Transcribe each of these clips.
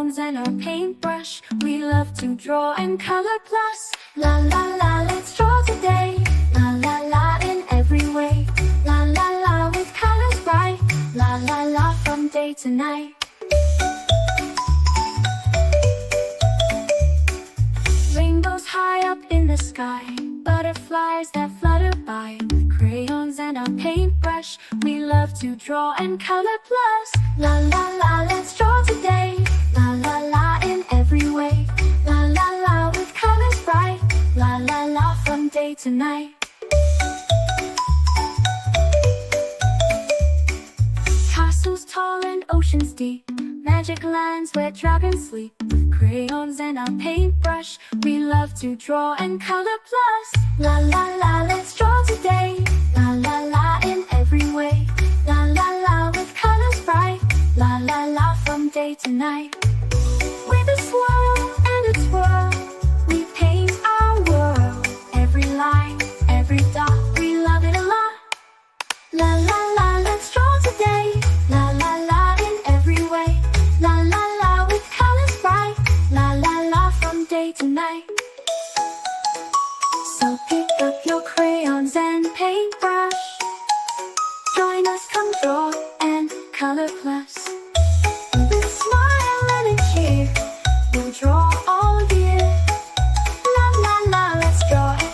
crayons and our paintbrush. We love to draw and color plus. La la la, let's draw today. La la la in every way. La la la with colors bright. La la la from day to night. Rainbows high up in the sky, butterflies that flutter by. With crayons and our paintbrush, we love to draw and color plus. La la la, let's draw today. La la la in every way. La la la with colors bright. La la la from day to night. Castles tall and oceans deep, magic lands where dragons sleep. With crayons and our paintbrush, we love to draw and color plus. La la la, let's draw today. La la la in every way. La la la with colors bright. La la la from day to night. With a swirl and a twirl, we paint our world. Every line, every dot, we love it a lot. La la la, let's draw today. La la la in every way. La la la with colors bright. La la la from day to night. So pick up your crayons and paintbrush. Join us, come draw and color plus. With a smile and a cheer, we'll draw all year. La la la, let's draw it.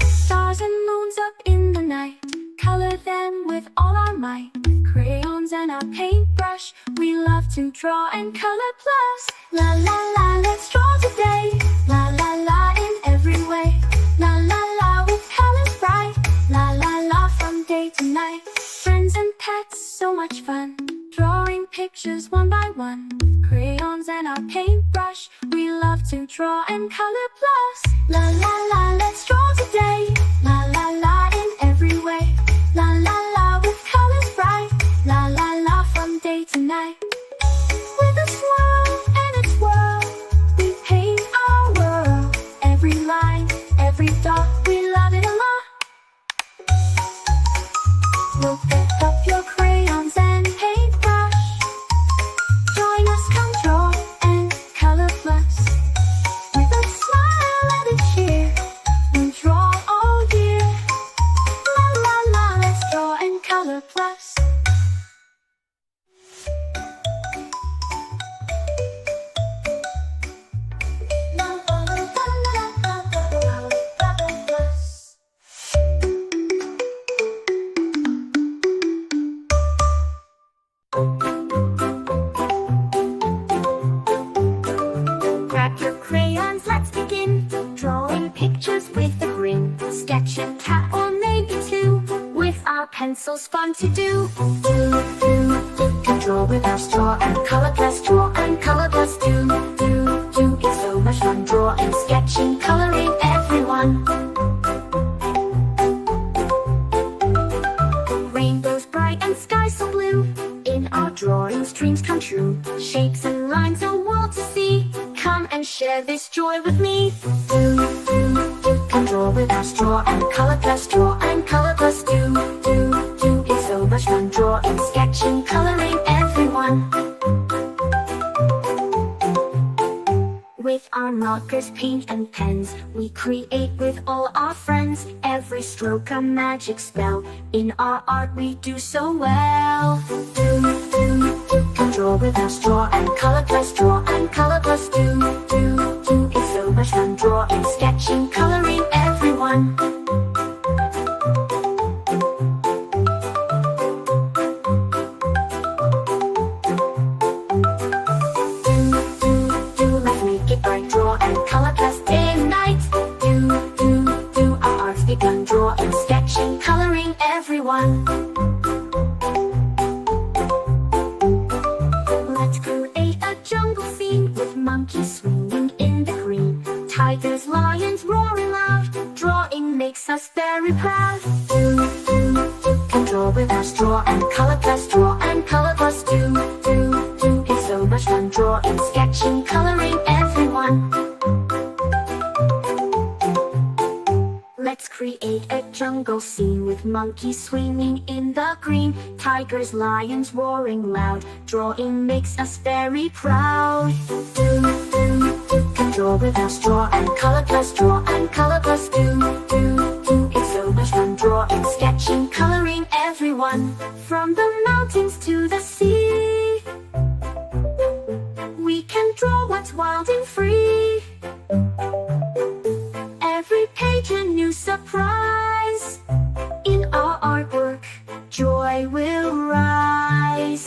Stars and moons up in the night, color them with all our might. With crayons and our paintbrush, we love to draw and color plus. La la la, let's draw today. La la la in every way. La la la with colors bright. La la la from day to night. Friends and pets, so much fun, drawing pictures one by one. With crayons and our paintbrush, we love to draw and color plus. La la la, let's draw today. La la la in every way. La la la with colors bright. La la la from day to night. With a swirl and a twirl, we paint our world. Every line, every dot, we love it a lot. We'll pick up your crayons and paintbrush. Join us, come draw and color plus. With a smile and a cheer, we'll draw all year. La la la, let's draw and color plus. La la la la la la la plus. Grab your crayons, let's begin. Drawing pictures with a grin. Sketch a cat or maybe two. With our pencils, fun to do. Can draw with our straw and color plus. Draw and color plus. Do. It's so much fun. Draw and sketching, coloring everyone. Rainbows bright and skies so blue. In our drawings, dreams come true. Shapes and lines are all to see. Come and share this joy with me. Can draw with our straw and color plus. Draw and color plus. Do. It's so much fun. Drawing, sketching, coloring everyone. With our markers, paint and pens, we create with all our friends. Every stroke a magic spell. In our art we do so well. Can draw with our straw and color plus. Draw and color plus. Do. It's so much fun. Drawing, sketching, coloring everyone. Let's make it bright. Draw and color plus. Day and night. Do. Our art's begun. Draw and sketching, coloring everyone. Let's create a jungle scene with monkeys swinging in the green. Tigers, lions roaring loud. Drawing makes us very proud. Can draw with our straw and color plus. Draw and color plus. Do. It's so much fun. Drawing, sketching, coloring everyone. Let's create a jungle scene with monkeys swinging in the green, tigers, lions roaring loud. Drawing makes us very proud. Do, do, do. Can draw with our straw and color plus draw and color plus do, do, do. It's so much fun drawing, sketching, coloring everyone. From the mountains to the sea, we can draw what's wild and free. Every page a new surprise. In our artwork, joy will rise.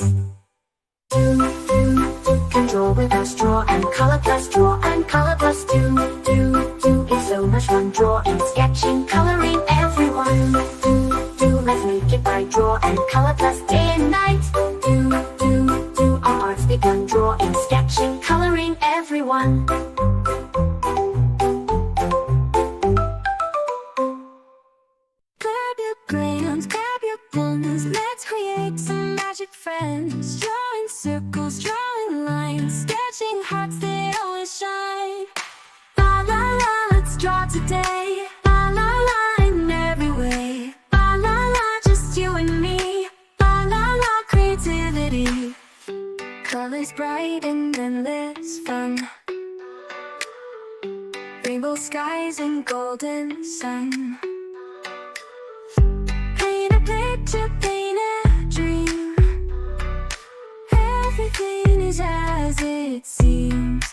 Do, do, do. Can draw with our straw and color plus draw and color plus do, do, do. It's so much fun drawing, sketching, coloring everyone. Do, do. Let's make it by draw and color plus day and night. Do, do, do. Our art's begun drawing, sketching, coloring everyone. Let's create some magic friends. Drawing circles, drawing lines, sketching hearts that always shine. La la la, let's draw today. La la la, in every way. La la la, just you and me. La la la, creativity. Colors bright and endless fun. Rainbow skies and golden sun. Paint a picture, paint a dream. Everything is as it seems.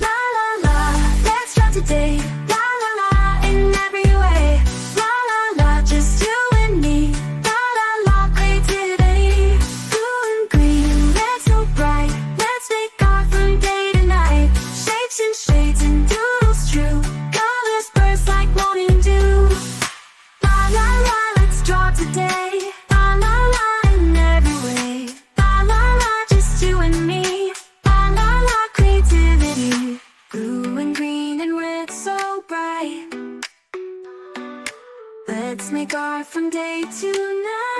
La la la, let's draw today. La la la, in every way. La la la, just you and me. La la la, creativity. Blue and green, let's go bright. Let's make art from day to night. Shapes and shades and doodles true. Colors burst like morning dew. La la la, let's draw today. La la la, in every way. La la la, just you and me. La la la, creativity. Blue and green and red so bright. Let's make art from day to night.